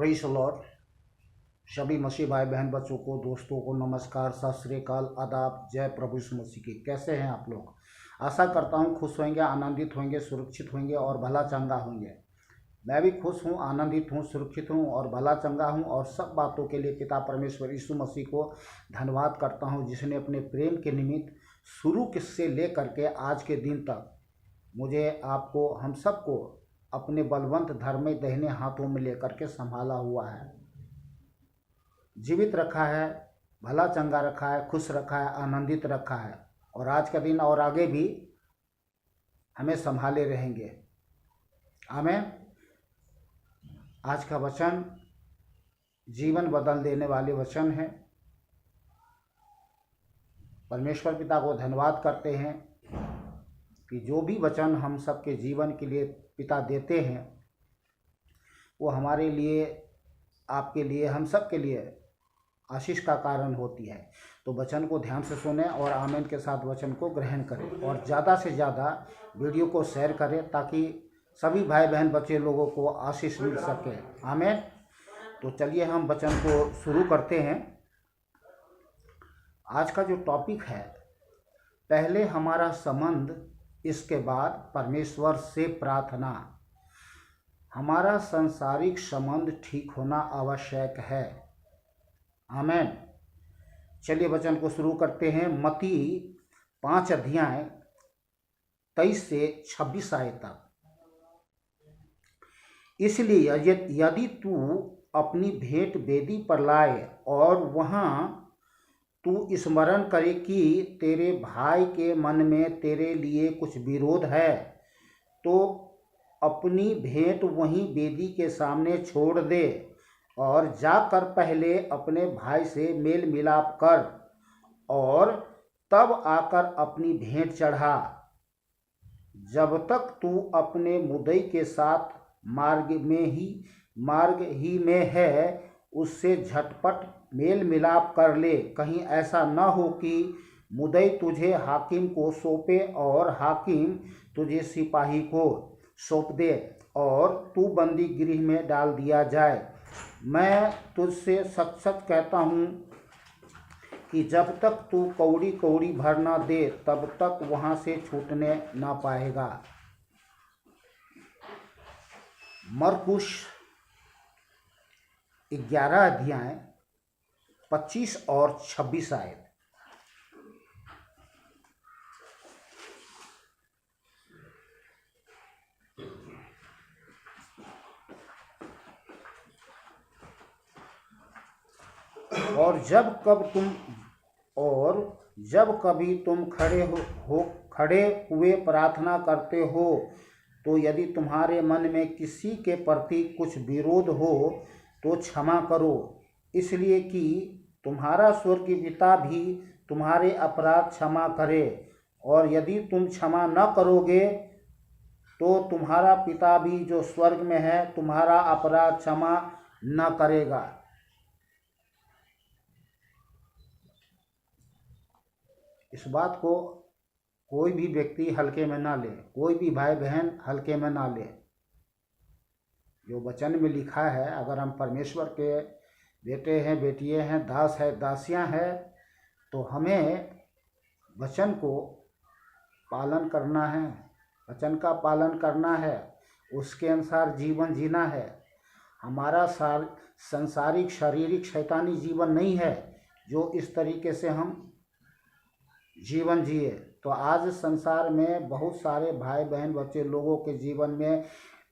Praise the Lord. सभी मसीह भाई बहन बच्चों को, दोस्तों को नमस्कार, सत श्री अकाल, आदाब, जय प्रभु यीशु मसीह की। कैसे हैं आप लोग? आशा करता हूं खुश होंगे, आनंदित होंगे, सुरक्षित होंगे और भला चंगा होंगे। मैं भी खुश हूं, आनंदित हूं, सुरक्षित हूं और भला चंगा हूं और सब बातों के लिए पिता परमेश्वर यीशु मसीह को धन्यवाद करता हूं, जिसने अपने प्रेम के निमित्त शुरू से लेकर के आज के दिन तक मुझे, आपको, हम सबको अपने बलवंत धर्म दाहिने हाथों में लेकर के संभाला हुआ है, जीवित रखा है, भला चंगा रखा है, खुश रखा है, आनंदित रखा है और आज का दिन और आगे भी हमें संभाले रहेंगे। आमीन। आज का वचन जीवन बदल देने वाले वचन है। परमेश्वर पिता को धन्यवाद करते हैं कि जो भी वचन हम सबके जीवन के लिए पिता देते हैं वो हमारे लिए, आपके लिए, हम सब के लिए आशीष का कारण होती है। तो वचन को ध्यान से सुने और आमीन के साथ वचन को ग्रहण करें और ज़्यादा से ज़्यादा वीडियो को शेयर करें ताकि सभी भाई बहन बच्चे लोगों को आशीष मिल सके। आमीन। तो चलिए हम वचन को शुरू करते हैं। आज का जो टॉपिक है, पहले हमारा संबंध, इसके बाद परमेश्वर से प्रार्थना। हमारा सांसारिक संबंध ठीक होना आवश्यक है। आमीन। चलिए वचन को शुरू करते हैं। मत्ती 5 अध्याय 23 से 26 आयत तक। इसलिए यदि तू अपनी भेंट वेदी पर लाए और वहाँ तू स्मरण करे कि तेरे भाई के मन में तेरे लिए कुछ विरोध है, तो अपनी भेंट वहीं वेदी के सामने छोड़ दे और जाकर पहले अपने भाई से मेल मिलाप कर और तब आकर अपनी भेंट चढ़ा। जब तक तू अपने मुद्दई के साथ मार्ग ही में है, उससे झटपट मेल मिलाप कर ले। कहीं ऐसा न हो कि मुद्दई तुझे हाकिम को सौंपे और हाकिम तुझे सिपाही को सौंप दे और तू बंदी गृह में डाल दिया जाए। मैं तुझसे सच सच कहता हूँ कि जब तक तू कौड़ी कौड़ी भर न दे, तब तक वहाँ से छूटने न पाएगा। मरकुस 11 अध्याय 25 और 26 आयत। और जब कभी तुम खड़े हुए प्रार्थना करते हो, तो यदि तुम्हारे मन में किसी के प्रति कुछ विरोध हो तो क्षमा करो, इसलिए कि तुम्हारा स्वर्गीय पिता भी तुम्हारे अपराध क्षमा करे। और यदि तुम क्षमा न करोगे तो तुम्हारा पिता भी जो स्वर्ग में है तुम्हारा अपराध क्षमा न करेगा। इस बात को कोई भी व्यक्ति हल्के में ना ले, कोई भी भाई बहन हल्के में ना ले। जो वचन में लिखा है, अगर हम परमेश्वर के बेटे हैं, बेटियां हैं, दास है, दासियां हैं, तो हमें वचन को पालन करना है, वचन का पालन करना है, उसके अनुसार जीवन जीना है। हमारा संसारिक, शारीरिक, शैतानी जीवन नहीं है जो इस तरीके से हम जीवन जिए। तो आज संसार में बहुत सारे भाई बहन बच्चे लोगों के जीवन में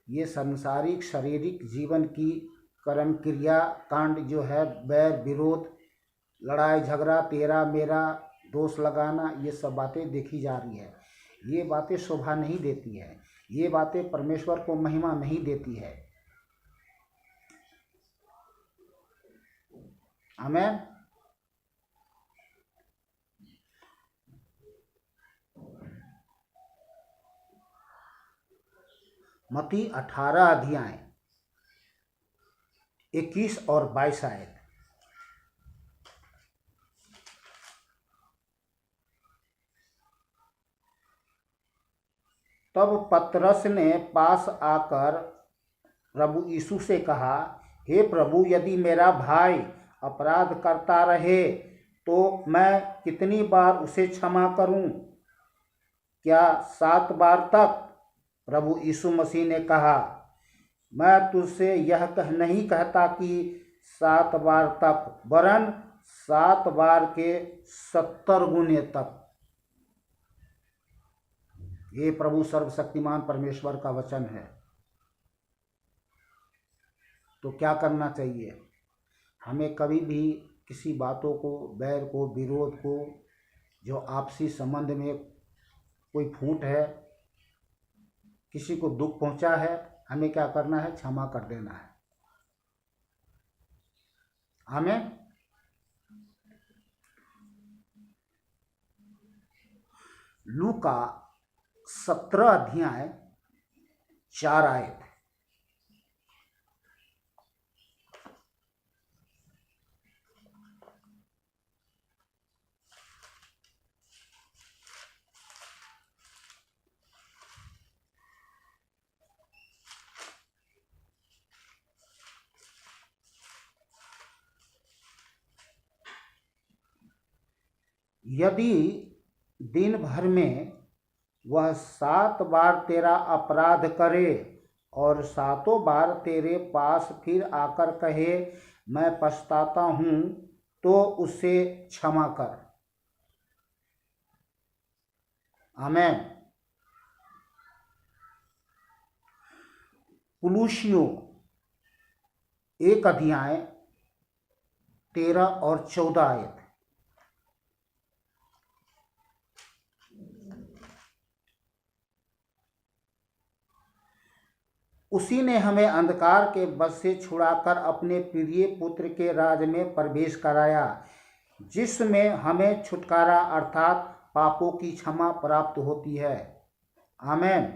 ये संसारिक, शारीरिक जीवन की कर्म क्रिया कांड जो है, बैर विरोध, लड़ाई झगड़ा, तेरा मेरा, दोष लगाना, ये सब बातें देखी जा रही है। ये बातें शोभा नहीं देती है, ये बातें परमेश्वर को महिमा नहीं देती है। आमीन। मत्ती 18 अध्याय 21 और 22 आयत। तब पतरस ने पास आकर प्रभु यीशु से कहा, हे प्रभु, यदि मेरा भाई अपराध करता रहे तो मैं कितनी बार उसे क्षमा करूं? क्या 7 बार तक? प्रभु यीशु मसीह ने कहा, मैं तुझसे यह नहीं कहता कि 7 बार तक, वरन 7 बार के 70 गुने तक। ये प्रभु सर्वशक्तिमान परमेश्वर का वचन है। तो क्या करना चाहिए? हमें कभी भी किसी बातों को, बैर को, विरोध को, जो आपसी संबंध में कोई फूट है, किसी को दुख पहुंचा है, हमें क्या करना है? क्षमा कर देना है। हमें लूका 17 अध्याय 4 आयत। यदि दिन भर में वह 7 बार तेरा अपराध करे और 7 बार तेरे पास फिर आकर कहे, मैं पछताता हूं, तो उसे क्षमा कर। आमीन। कुलुसियों 1 अध्याय 13 और 14 आयत। उसी ने हमें अंधकार के वश से छुड़ाकर अपने प्रिय पुत्र के राज में प्रवेश कराया, जिसमें हमें छुटकारा अर्थात पापों की क्षमा प्राप्त होती है। आमीन।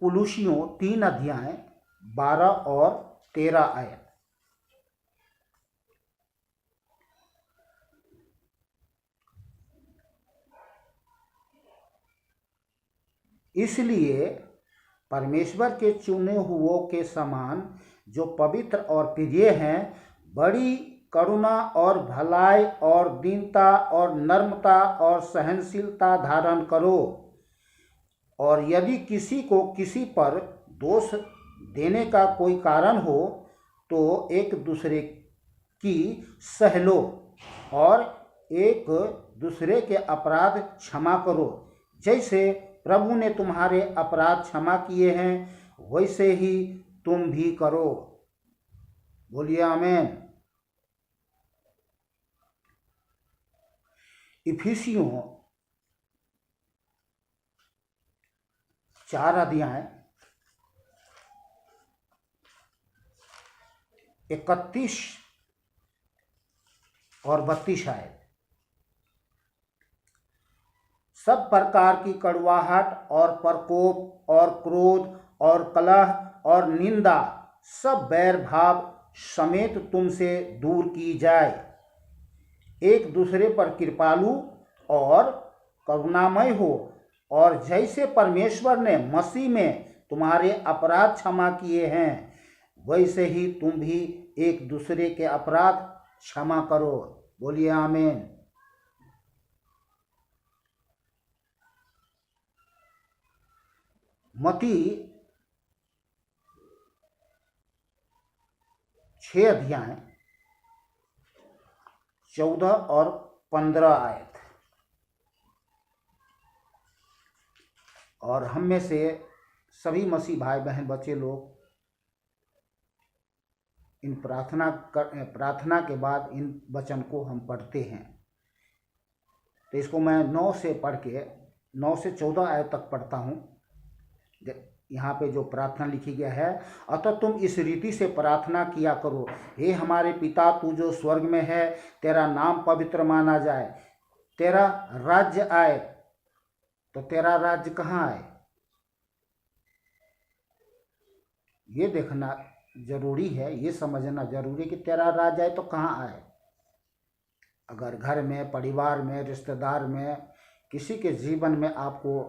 कुलुसियों 3 अध्याय 12 और 13 आयत। इसलिए परमेश्वर के चुने हुओं के समान, जो पवित्र और प्रिय हैं, बड़ी करुणा और भलाई और दीनता और नम्रता और सहनशीलता धारण करो। और यदि किसी को किसी पर दोष देने का कोई कारण हो तो एक दूसरे की सह लो और एक दूसरे के अपराध क्षमा करो। जैसे प्रभु ने तुम्हारे अपराध क्षमा किए हैं, वैसे ही तुम भी करो। बोलिए आमीन। इफिसियों 4 अध्याय 31 और 32 आयत। सब प्रकार की कड़वाहट और प्रकोप और क्रोध और कलह और निंदा, सब बैर भाव समेत तुमसे दूर की जाए। एक दूसरे पर कृपालु और करुणामय हो, और जैसे परमेश्वर ने मसीह में तुम्हारे अपराध क्षमा किए हैं, वैसे ही तुम भी एक दूसरे के अपराध क्षमा करो। बोलिए आमीन। मत्ती 6 अध्याय 14 और 15 आयत। और हम में से सभी मसीह भाई बहन बच्चे लोग इन प्रार्थना के बाद इन वचन को हम पढ़ते हैं। तो इसको मैं 9 से पढ़ के 9 से 14 आयत तक पढ़ता हूँ। यहाँ पे जो प्रार्थना लिखी गया है, अतः तुम इस रीति से प्रार्थना किया करो, हे हमारे पिता, तू जो स्वर्ग में है, तेरा नाम पवित्र माना जाए, तेरा राज्य आए। तो तेरा राज्य कहाँ आए, ये देखना जरूरी है, ये समझना जरूरी है कि तेरा राज्य आए तो कहाँ आए। अगर घर में, परिवार में, रिश्तेदार में, किसी के जीवन में आपको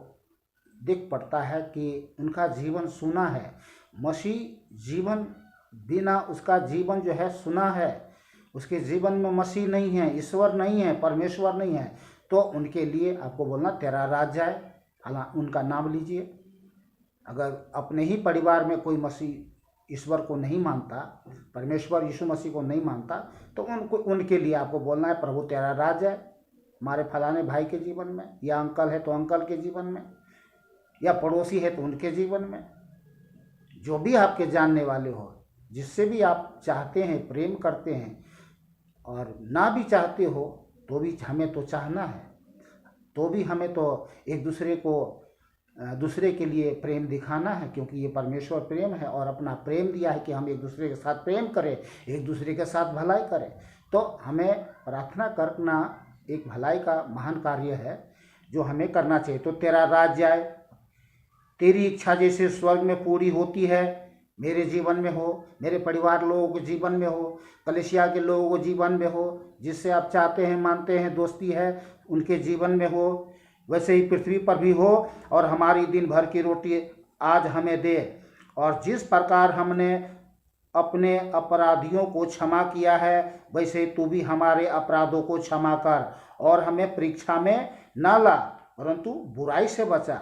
दिख पड़ता है कि उनका जीवन सूना है। मसीह जीवन बिना उसका जीवन जो है सूना है, उसके जीवन में मसीह नहीं है, ईश्वर नहीं है, परमेश्वर नहीं है, तो उनके लिए आपको बोलना तेरा राज्य आए, हालांकि उनका नाम लीजिए। अगर अपने ही परिवार में कोई मसीह ईश्वर को नहीं मानता, परमेश्वर यीशु मसीह को नहीं मानता, तो उनके लिए आपको बोलना है प्रभु तेरा राज्य है हमारे फलाने भाई के जीवन में, या अंकल है तो अंकल के जीवन में, या पड़ोसी है तो उनके जीवन में, जो भी आपके जानने वाले हो, जिससे भी आप चाहते हैं, प्रेम करते हैं, और ना भी चाहते हो तो भी हमें तो चाहना है, तो भी हमें तो एक दूसरे के लिए प्रेम दिखाना है, क्योंकि ये परमेश्वर प्रेम है और अपना प्रेम दिया है कि हम एक दूसरे के साथ प्रेम करें, एक दूसरे के साथ भलाई करें। तो हमें प्रार्थना करना एक भलाई का महान कार्य है जो हमें करना चाहिए। तो तेरा राज्य आए, तेरी इच्छा जैसे स्वर्ग में पूरी होती है मेरे जीवन में हो, मेरे परिवार लोगों के जीवन में हो, कलीसिया के लोगों के जीवन में हो, जिससे आप चाहते हैं, मानते हैं, दोस्ती है, उनके जीवन में हो, वैसे ही पृथ्वी पर भी हो। और हमारी दिन भर की रोटी आज हमें दे, और जिस प्रकार हमने अपने अपराधियों को क्षमा किया है, वैसे तू भी हमारे अपराधों को क्षमा कर, और हमें परीक्षा में ना ला, परंतु बुराई से बचा।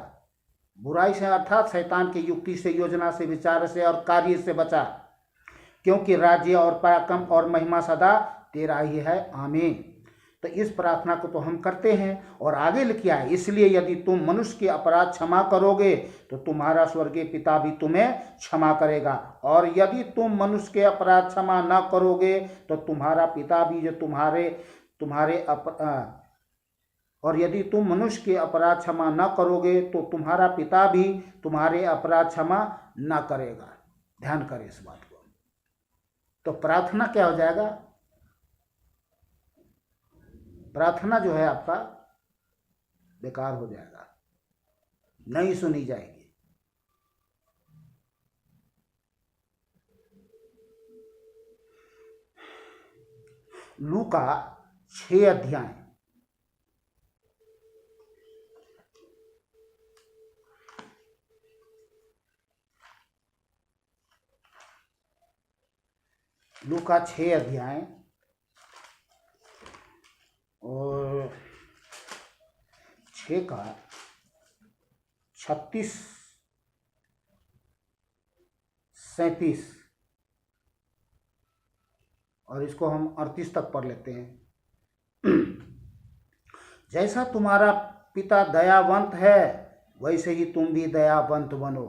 बुराई से अर्थात शैतान की युक्ति से, योजना से, विचार से और कार्य से बचा, क्योंकि राज्य और पराक्रम और महिमा सदा तेरा ही है, आमीन। तो इस प्रार्थना को तो हम करते हैं। और आगे लिखा है, इसलिए यदि तुम मनुष्य के अपराध क्षमा करोगे तो तुम्हारा स्वर्गीय पिता भी तुम्हें क्षमा करेगा, और यदि तुम मनुष्य के अपराध क्षमा न करोगे तो तुम्हारा पिता भी जो और यदि तुम मनुष्य के अपराध क्षमा न करोगे तो तुम्हारा पिता भी तुम्हारे अपराध क्षमा न करेगा। ध्यान करें इस बात को। तो प्रार्थना क्या हो जाएगा? प्रार्थना जो है आपका बेकार हो जाएगा, नहीं सुनी जाएगी। लूका 6 अध्याय लूका 6 अध्याय और 6 का 36, 37 और इसको हम 38 तक पढ़ लेते हैं। जैसा तुम्हारा पिता दयावंत है वैसे ही तुम भी दयावंत बनो।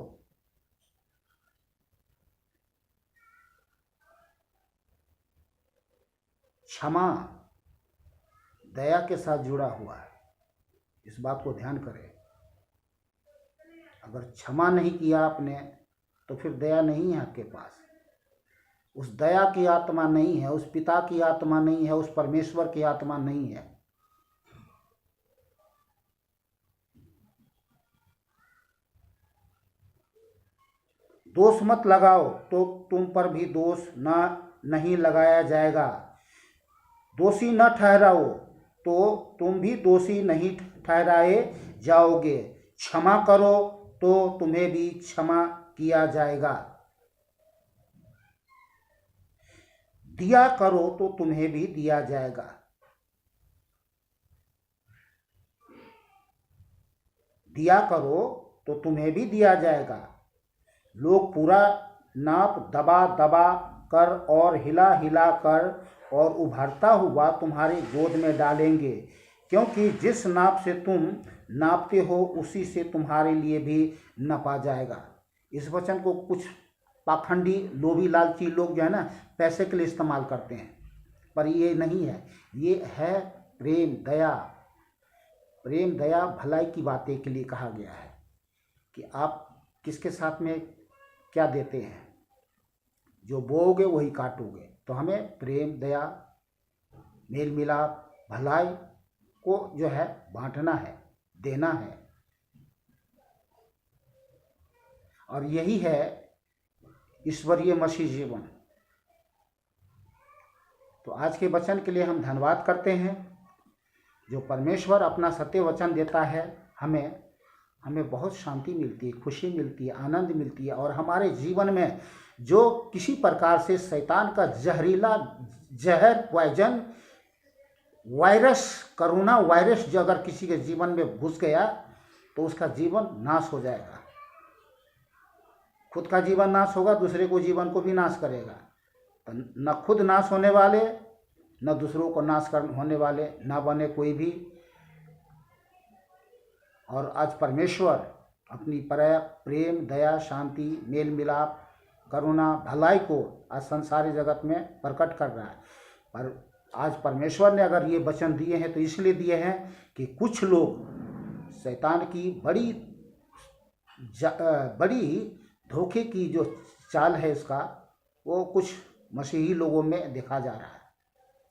क्षमा दया के साथ जुड़ा हुआ है, इस बात को ध्यान करें। अगर क्षमा नहीं किया आपने तो फिर दया नहीं है आपके पास। उस दया की आत्मा नहीं है, उस पिता की आत्मा नहीं है, उस परमेश्वर की आत्मा नहीं है। दोष मत लगाओ तो तुम पर भी दोष नहीं लगाया जाएगा। दोषी न ठहराओ तो तुम भी दोषी नहीं ठहराए जाओगे। क्षमा करो तो तुम्हें भी क्षमा किया जाएगा। दिया करो तो तुम्हें भी दिया जाएगा। दिया करो तो तुम्हें भी दिया जाएगा। लोग पूरा नाप दबा दबा कर और हिला हिला कर और उभरता हुआ तुम्हारी गोद में डालेंगे, क्योंकि जिस नाप से तुम नापते हो उसी से तुम्हारे लिए भी नपा जाएगा। इस वचन को कुछ पाखंडी, लोभी, लालची लोग जो है ना, पैसे के लिए इस्तेमाल करते हैं, पर ये नहीं है। ये है प्रेम दया। प्रेम दया भलाई की बातें के लिए कहा गया है कि आप किसके साथ में क्या देते हैं, जो बोओगे वही काटोगे। तो हमें प्रेम दया, मेल मिलाप, भलाई को जो है बांटना है, देना है, और यही है ईश्वरीय मसीह जीवन। तो आज के वचन के लिए हम धन्यवाद करते हैं, जो परमेश्वर अपना सत्य वचन देता है हमें हमें बहुत शांति मिलती है, खुशी मिलती है, आनंद मिलती है। और हमारे जीवन में जो किसी प्रकार से शैतान का जहरीला जहर, पॉइजन, वायरस, कोरोना वायरस जो अगर किसी के जीवन में घुस गया तो उसका जीवन नाश हो जाएगा। खुद का जीवन नाश होगा, दूसरे को जीवन को भी नाश करेगा। तो न खुद नाश होने वाले, न दूसरों को नाश होने वाले ना बने कोई भी। और आज परमेश्वर अपनी प्रेम, दया, शांति, मेल मिलाप, करुणा, भलाई को आज संसारी जगत में प्रकट कर रहा है। पर आज परमेश्वर ने अगर ये वचन दिए हैं तो इसलिए दिए हैं कि कुछ लोग शैतान की बड़ी धोखे की जो चाल है इसका, वो कुछ मसीही लोगों में देखा जा रहा है।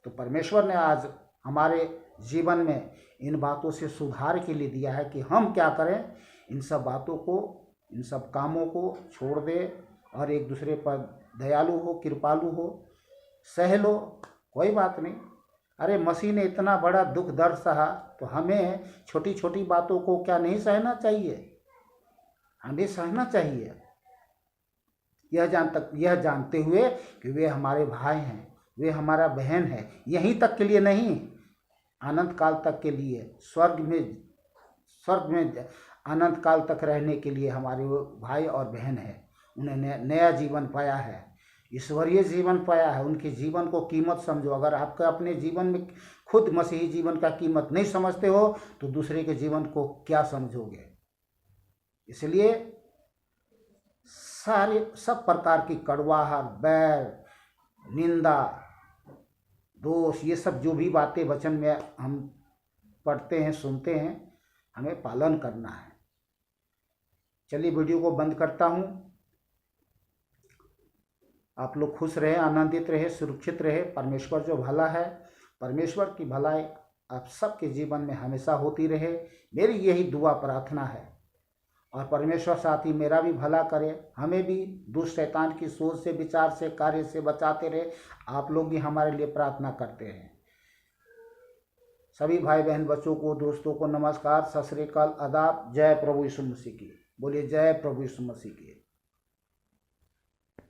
तो परमेश्वर ने आज हमारे जीवन में इन बातों से सुधार के लिए दिया है कि हम क्या करें, इन सब बातों को, इन सब कामों को छोड़ दे और एक दूसरे पर दयालु हो, कृपालु हो, सह लो, कोई बात नहीं। अरे मसीह ने इतना बड़ा दुख दर्द सहा, तो हमें छोटी छोटी बातों को क्या नहीं सहना चाहिए? हमें सहना चाहिए, यह जानते हुए कि वे हमारे भाई हैं, वे हमारा बहन है। यहीं तक के लिए नहीं, अनंत काल तक के लिए, स्वर्ग में अनंत काल तक रहने के लिए हमारे वो भाई और बहन है। उन्होंने नया जीवन पाया है, ईश्वरीय जीवन पाया है। उनके जीवन को कीमत समझो। अगर आपके अपने जीवन में खुद मसीही जीवन का कीमत नहीं समझते हो तो दूसरे के जीवन को क्या समझोगे? इसलिए सब प्रकार की कड़वाहट, बैर, निंदा, दोष, ये सब जो भी बातें वचन में हम पढ़ते हैं, सुनते हैं, हमें पालन करना है। चलिए वीडियो को बंद करता हूँ। आप लोग खुश रहे, आनंदित रहे, सुरक्षित रहे। परमेश्वर जो भला है, परमेश्वर की भलाई आप सबके जीवन में हमेशा होती रहे, मेरी यही दुआ प्रार्थना है। और परमेश्वर साथ ही मेरा भी भला करे, हमें भी दुष्ट शैतान की सोच से, विचार से, कार्य से बचाते रहे। आप लोग भी हमारे लिए प्रार्थना करते हैं। सभी भाई बहन, बच्चों को, दोस्तों को नमस्कार, सत श्री अकाल, आदाब। जय प्रभु यीशु मसीह की। बोलिए जय प्रभु यीशु मसीह की।